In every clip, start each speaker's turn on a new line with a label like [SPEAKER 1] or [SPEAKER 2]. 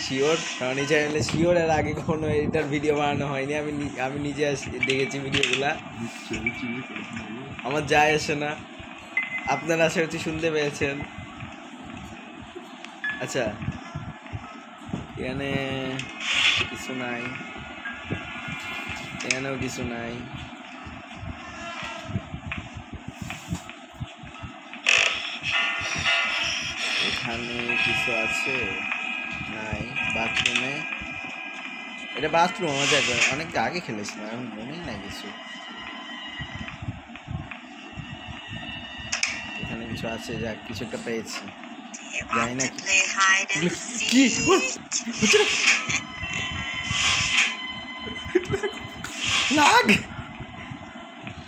[SPEAKER 1] Sure, কারণ এই চ্যানেলে শিওর এর আগে কখনো এডিটার ভিডিও বানানো হয়নি। আমি নিজে দেখেছি ভিডিওগুলা, আমার যায় আসে না। আপনারা আশা করছি শুনতে পেয়েছেন। আচ্ছা, এখানে কিছু নাই, এখানেও কিছু নাই। এখানে কিছু আছে নাই? বাথরুমে, এটা বাথরুম আমাদের অনেক আগে খেলেছিলাম, এখন মনেই নাই কিছু। এখানে কিছু আছে, যাক কিছু একটা পেয়েছি, জানি না কি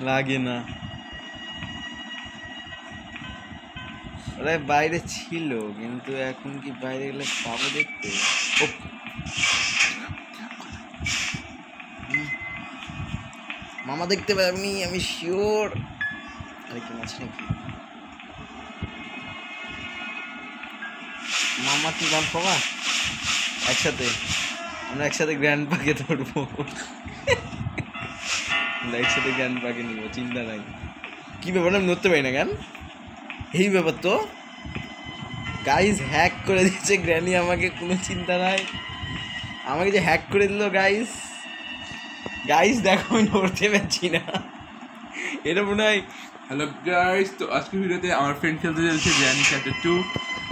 [SPEAKER 1] লাগে না। ওরা বাইরে ছিল, কিন্তু এখন কি বাইরে গেলে পাবো দেখতে? মামা দেখতে পাবেনি, আমি শিওর। আরে কি মাছ নাকি? মামা কি বাপ বাবা একসাথে, আমরা একসাথে গ্র্যান্ড পাকে ধরবো, আমরা একসাথে গ্র্যান্ড পাকে নিবো, চিন্তা নাই। কি ব্যাপার, আমি নড়তে পারি না কেন? এই ব্যাপার তো গাইজ, হ্যাক করে দিয়েছে গ্র্যানি আমাকে, কোনো চিন্তা নাই, আমাকে যে হ্যাক করে দিল গাইজ। গাইজ দেখো, আমি নড়তে পারছি না, এটা মনে হয়।
[SPEAKER 2] হ্যালো গাইস, তো আজকে ভিডিওতে আমার ফ্রেন্ড খেলতে চলছে গ্র্যানি চ্যাপ্টার 2।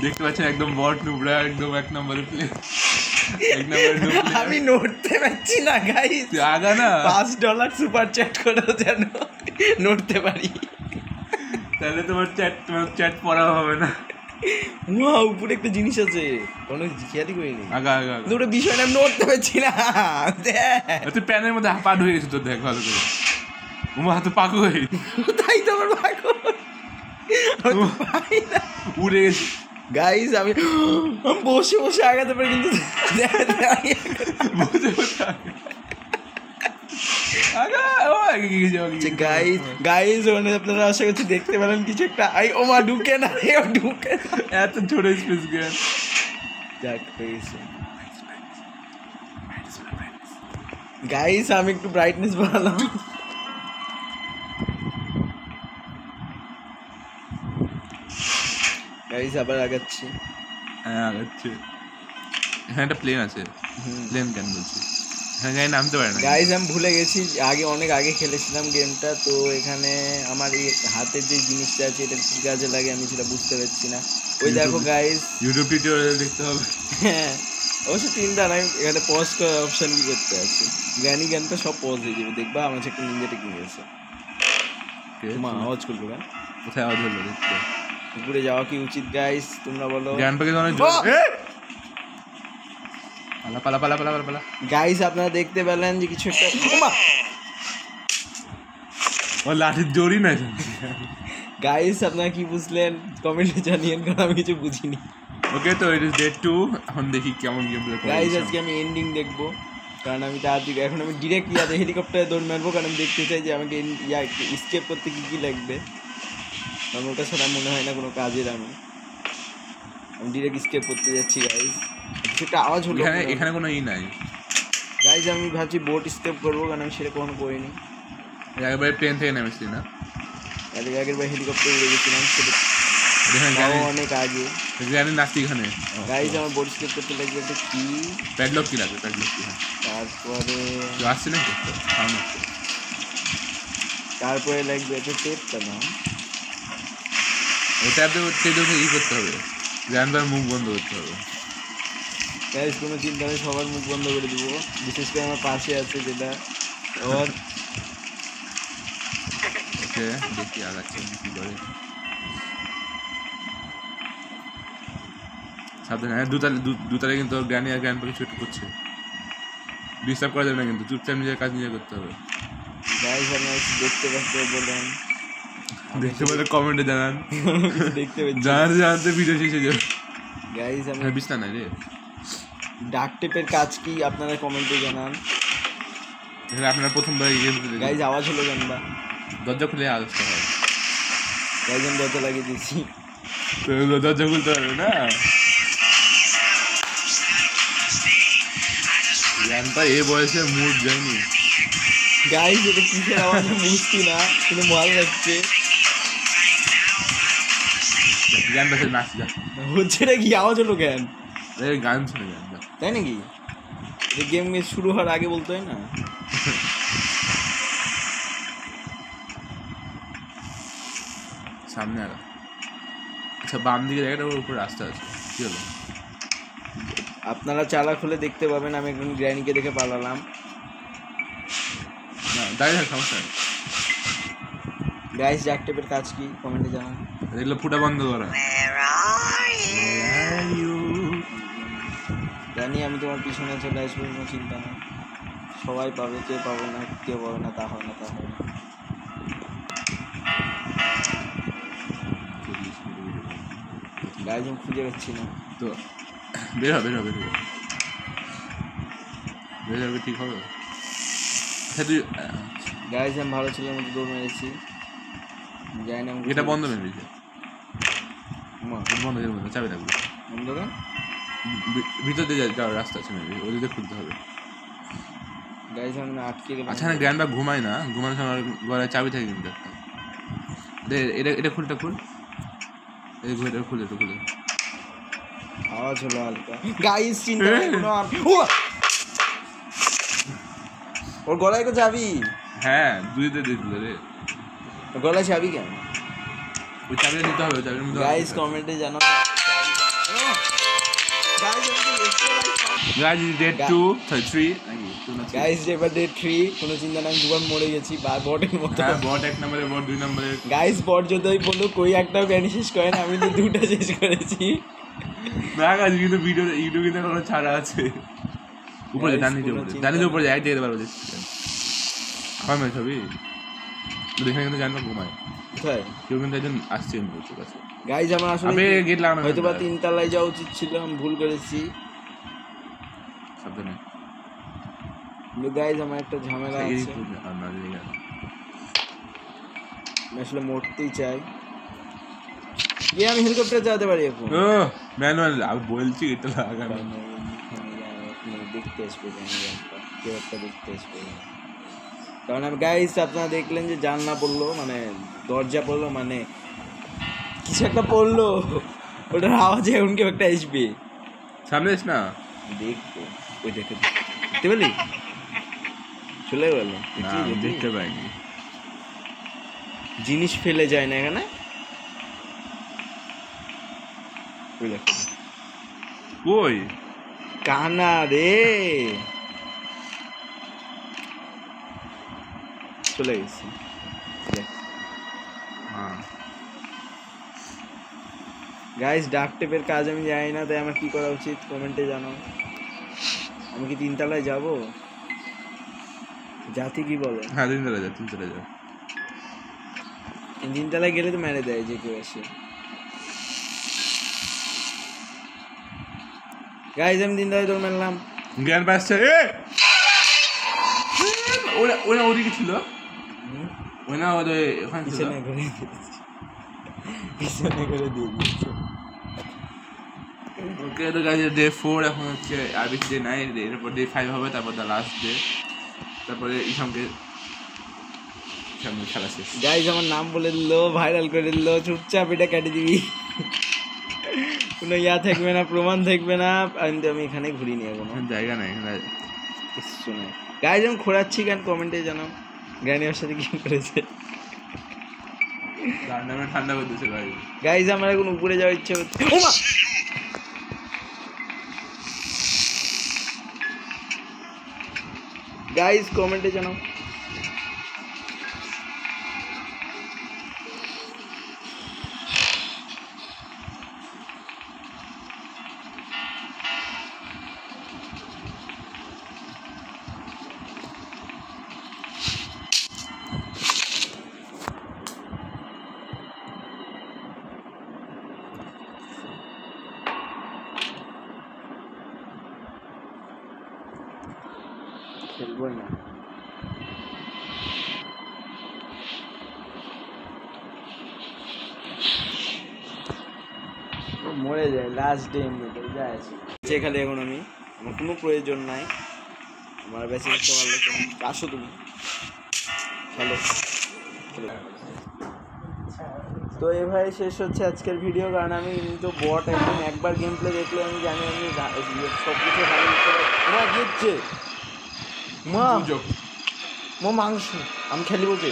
[SPEAKER 2] দেখতে পাচ্ছেন একদম বট নুবরা, একদম এক নম্বরে প্লে,
[SPEAKER 1] আমি নড়তে পারছি না গাইজ।
[SPEAKER 2] আগা না
[SPEAKER 1] $5 সুপার চ্যাট করেও যেন নড়তে পারি,
[SPEAKER 2] তাহলে তোমার চ্যাট পড়া হবে না।
[SPEAKER 1] উপরে একটা জিনিস আছে, কোনো খেয়ালই করিনি।
[SPEAKER 2] আগা
[SPEAKER 1] ওটা বিষয়টা আমি নড়তে পারছি না।
[SPEAKER 2] তুই প্যানের মধ্যে পা ঢুকে গেছে তোর, দেখ ভালো করে। উমা হাতে পাকো হয়ে,
[SPEAKER 1] তাই তো আমার পাগল,
[SPEAKER 2] উড়ে গেছে।
[SPEAKER 1] গাইজ আমি বসে বসে আগাতে পারি, কিন্তু গাইজ ওখানে আপনারা আশা করছি দেখতে পেলেন কিছু একটা। ও মা ঢুকে না, ঢুকে
[SPEAKER 2] এত ছোট স্পেস গেল।
[SPEAKER 1] যাক হয়েছে গাইজ, আমি একটু ব্রাইটনেস বাড়ালাম। গাইজ আবার আগাচ্ছি।
[SPEAKER 2] হ্যাঁ আগাচ্ছে। এখানে একটা প্লেন আছে, প্লেন কেন বলছি, এখানে নামতে পারে না।
[SPEAKER 1] গাইজ আমি ভুলে গেছি, অনেক আগে খেলেছিলাম গেমটা, তো এখানে আমার এই হাতের যে জিনিসটা আছে এটা কি কাজে লাগে আমি সেটা বুঝতে পারছি না। ওই দেখো গাইজ,
[SPEAKER 2] ইউটিউব টিউটোরিয়াল দেখতে হবে।
[SPEAKER 1] হ্যাঁ অবশ্য চিন্তা নাই, এখানে পজ করার অপশন কি করতে আছে, জ্ঞানী জ্ঞানটা সব পজ হয়ে যাবে, দেখবা আমার একটা নিনজা টেকনিক আছে। মা আওয়াজ করলো কেন?
[SPEAKER 2] কোথায় আওয়াজ হলো? দেখতে
[SPEAKER 1] উপরে যাওয়া কি উচিত গাইজ, তোমরা বলো।
[SPEAKER 2] জ্ঞান পাকে অনেক পালা পালা পালা পালা পালা।
[SPEAKER 1] গাইজ আপনারা দেখতে পেলেন যে কিছু একটা,
[SPEAKER 2] ও লাঠির জোরই না।
[SPEAKER 1] গাইজ আপনারা কি বুঝলেন কমেন্টে জানিয়েন, কারণ আমি কিছু বুঝিনি।
[SPEAKER 2] ওকে, তো ইট ইজ ডে 2, এখন দেখি কেমন গেম প্লে করে।
[SPEAKER 1] গাইজ আজকে আমি এন্ডিং দেখবো, কারণ আমি তাড়াতাড়ি এখন আমি ডিরেক্ট হেলিকপ্টারে দৌড় মারবো, কারণ আমি দেখতে চাই যে আমাকে স্কেপ করতে কী কী লাগবে, কারণ ওটা ছাড়া মনে হয় না কোনো কাজের। আমি ডিরেক্ট স্কেপ করতে যাচ্ছি গাইজ। কিছু একটা আওয়াজ হলো,
[SPEAKER 2] এখানে কোনো নাই
[SPEAKER 1] গাইজ। আমি ভাবছি বোট স্কেপ করবো, কারণ আমি সেটা কখনো করিনি।
[SPEAKER 2] একবারে প্লেন থেকে নেমেছি না,
[SPEAKER 1] আগের বার হেলিকপ্টার উড়ে গেছিলাম, সেটা অনেক আগে।
[SPEAKER 2] জানি নাচি এখানে।
[SPEAKER 1] গাইজ আমার বোট স্কেপ করতে লাগবে একটা কি,
[SPEAKER 2] প্যাডলক কি লাগবে? প্যাডলক কি?
[SPEAKER 1] তারপরে
[SPEAKER 2] আসছে না,
[SPEAKER 1] তারপরে লাগবে একটা টেপটা না,
[SPEAKER 2] ওটা ই করতে হবে, জানবার মুখ বন্ধ করতে হবে।
[SPEAKER 1] গাইজ কোনো চিন্তা নেই, সবার মুখ বন্ধ করে দিব, বিশেষ করে আমার পাশে আছে যেটা ওর।
[SPEAKER 2] ওকে দেখি আগাচ্ছে কি করে। সাবধানে, হ্যাঁ দুতালে কিন্তু জ্ঞানী আর জ্ঞান পাখি ছোট করছে, ডিস্টার্ব করা যাবে না কিন্তু, চুপচাপ নিজের কাজ নিজে করতে হবে।
[SPEAKER 1] গাইজ আপনারা দেখতে পাচ্ছেন বলেন,
[SPEAKER 2] দেখতে পেলে কমেন্টে জানান,
[SPEAKER 1] দেখতে পাচ্ছি
[SPEAKER 2] জানাতে ভিডিও শেষ হয়ে যাবে।
[SPEAKER 1] গাইজ আমি
[SPEAKER 2] বিছনা নাই রে,
[SPEAKER 1] ডাক টেপের কাজ কি আপনারা কমেন্টে জানান।
[SPEAKER 2] আপনারা প্রথমবার
[SPEAKER 1] গাইজ আওয়াজ হলো কেন বা?
[SPEAKER 2] দরজা খুলে আওয়াজটা হয়।
[SPEAKER 1] গাইজ আমি দরজা লাগিয়ে দিয়েছি,
[SPEAKER 2] তো দরজা খুলতে পারবে না। গানটা এই বয়সে মুড যায়নি।
[SPEAKER 1] গাইস এটা কিসের আওয়াজ বুঝছি না, কিন্তু ভালো লাগছে।
[SPEAKER 2] গান বাজে নাচ যা,
[SPEAKER 1] হচ্ছে এটা কি আওয়াজ হলো কেন?
[SPEAKER 2] গান শুনে গান যা।
[SPEAKER 1] তাই নাকি? এটা গেম শুরু হওয়ার আগে বলতে হয় না?
[SPEAKER 2] সামনে আর আচ্ছা বাম দিকে জায়গাটা ওর উপর রাস্তা আছে, কি হলো?
[SPEAKER 1] আপনারা চালা খুলে দেখতে পাবেন। আমি একজন গ্র্যানিকে দেখে পালালাম।
[SPEAKER 2] না দাঁড়িয়ে থাক, সমস্যা নেই।
[SPEAKER 1] গাইস জ্যাক টেপের কাজ কি কমেন্টে জানান।
[SPEAKER 2] এগুলো ফুটা বন্ধ করা।
[SPEAKER 1] জানি আমি তোমার পিছনে চলে আসবো, কোনো চিন্তা নেই। সবাই পাবে, কেউ পাবে না, কেউ পাবে না তা হয় না, তা হয় না। গাইস আমি খুঁজে পাচ্ছি না।
[SPEAKER 2] তো বের হবে ঠিক হবে। আচ্ছা তুই
[SPEAKER 1] গাইস আমি ভালো ছেলের মধ্যে দৌড় মেরেছি, জানি না।
[SPEAKER 2] এটা বন্ধ মেরেছে,
[SPEAKER 1] মা
[SPEAKER 2] বন্ধ এর মধ্যে চাবি থাকবে।
[SPEAKER 1] বন্ধ কেন?
[SPEAKER 2] ভিতর দিয়ে যাওয়ার রাস্তা আছে মেবি, ওদিকে খুলতে হবে।
[SPEAKER 1] গাইস আমি আটকে গেলাম।
[SPEAKER 2] আচ্ছা না জ্ঞান বা ঘুমায় না, ঘুমানোর সময় গলায় চাবি থাকে কিন্তু একটা। এটা খুলটা খুল, এই ঘুরে খুলে তো খুলে।
[SPEAKER 1] আওয়াজ হলো হালকা। গাইস চিন্তা নেই কোনো। আর ওর গলায় তো চাবি।
[SPEAKER 2] হ্যাঁ দুইতে দিয়েছিল রে।
[SPEAKER 1] ওর গলায় চাবি কেন?
[SPEAKER 2] ওই চাবিটা নিতে হবে, চাবির মধ্যে।
[SPEAKER 1] গাইস কমেন্টে জানাও।
[SPEAKER 2] গাইস ইজ ডেড 2 3
[SPEAKER 1] গাইস এবার ডে 3 কোনো চিন্তা নাই, দুবার মরে গেছি বা বটের মতো।
[SPEAKER 2] হ্যাঁ বট 1 নম্বরে, বট 2 নম্বরে।
[SPEAKER 1] গাইস বট যতই বলো কই একটাও জ্ঞানী শেষ করে না, আমি তো দুটো শেষ করেছি।
[SPEAKER 2] না গাইস কিন্তু ভিডিও ইউটিউবে তো কোনো ছাড়া আছে। উপরে ডান উপরে যাই দিয়ে পারবো। হয় মানে ছবি দেখে কিন্তু জানবো ঘুমায়
[SPEAKER 1] কোথায়
[SPEAKER 2] কেউ, কিন্তু একজন আসছে বলছে কাছে।
[SPEAKER 1] গাইস আমার আসলে
[SPEAKER 2] আমি গেট লাগানো
[SPEAKER 1] হয়তো বা 3 তলায় যাওয়া উচিত ছিল, আমি ভুল করেছি।
[SPEAKER 2] সাবধানে।
[SPEAKER 1] কিন্তু গাইস আমার একটা ঝামেলা আছে, আমি আসলে মরতেই চাই। আমি হেলিকপ্টারে যেতে পারি এখন।
[SPEAKER 2] ও ম্যানুয়াল আমি বলছি এটা লাগানো।
[SPEAKER 1] দেখতে আসবে কেউ একটা দেখতে আসবে, কারণ আমি গাইস আপনারা দেখলেন যে জানলা পড়লো, মানে দরজা পড়লো, মানে কিছু একটা পড়লো, ওটার আওয়াজে এখন কেউ একটা আসবে।
[SPEAKER 2] সামনে এস না,
[SPEAKER 1] দেখবো ওই দেখতে পেলি চলে গেল।
[SPEAKER 2] দেখতে পাইনি,
[SPEAKER 1] জিনিস ফেলে যায় না এখানে। ওই দেখো
[SPEAKER 2] কই
[SPEAKER 1] কানা রে, চলে গেছি। গাইস ডাক টেপের কাজ আমি জানি না, তাই আমার কি করা উচিত কমেন্টে জানাও। আমি কি 3 তলায় যাব? জাতি কি বলে?
[SPEAKER 2] হ্যাঁ 3 তলায় যা, 3 তলায় যা।
[SPEAKER 1] 3 তলায় গেলে তো মেরে দেয় যে কেউ এসে। গাইস আমি 3 তলায় দৌড় মারলাম।
[SPEAKER 2] জ্ঞান পাচ্ছে এ ওরা ওরা ওদিকে ছিল, ওই না ওদের ওখানে ছিল।
[SPEAKER 1] পিছনে করে দিয়ে দিয়েছে।
[SPEAKER 2] ওকে তো গাইস ডে 4 এখন হচ্ছে, আর বেশি ডে নাই, এরপর ডে 5 হবে, তারপর দ্য লাস্ট ডে, তারপরে ইসামকে সামনে খেলা শেষ।
[SPEAKER 1] গাইস আমার নাম বলে দিল, ভাইরাল করে দিল, চুপচাপ এটা কেটে দিবি, কোনো ইয়া থাকবে না, প্রমাণ থাকবে না। আমি এখানে ঘুরি নি এখন,
[SPEAKER 2] জায়গা নাই এখানে
[SPEAKER 1] কিছু নাই। গাইস আমি খোঁড়াচ্ছি কেন কমেন্টে জানাও, গ্র্যানি ওর সাথে কি করেছে।
[SPEAKER 2] ঠান্ডা করতেছে ভাই।
[SPEAKER 1] গাইস আমার এখন উপরে যাওয়ার ইচ্ছে হচ্ছে। ওমা গাইস কমেন্টে জানাও। খেলবই না। মরে যায় লাস্ট ডে এমনিতে যায় আছে। এখানে এখন আমি, আমার কোনো প্রয়োজন নাই। আমার বেশি দেখতে ভালো লাগছে আসো তুমি হ্যালো তো এভাবে শেষ হচ্ছে আজকের ভিডিও কারণ আমি তো বট একবার গেম প্লে দেখলে আমি জানি আমি সব কিছু ভালো মা দিচ্ছে মা মা মাংস আমি খেলি বলছে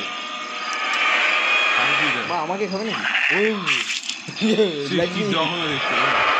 [SPEAKER 1] মা আমাকে খাবে নাকি ওই
[SPEAKER 2] যখন দেখতে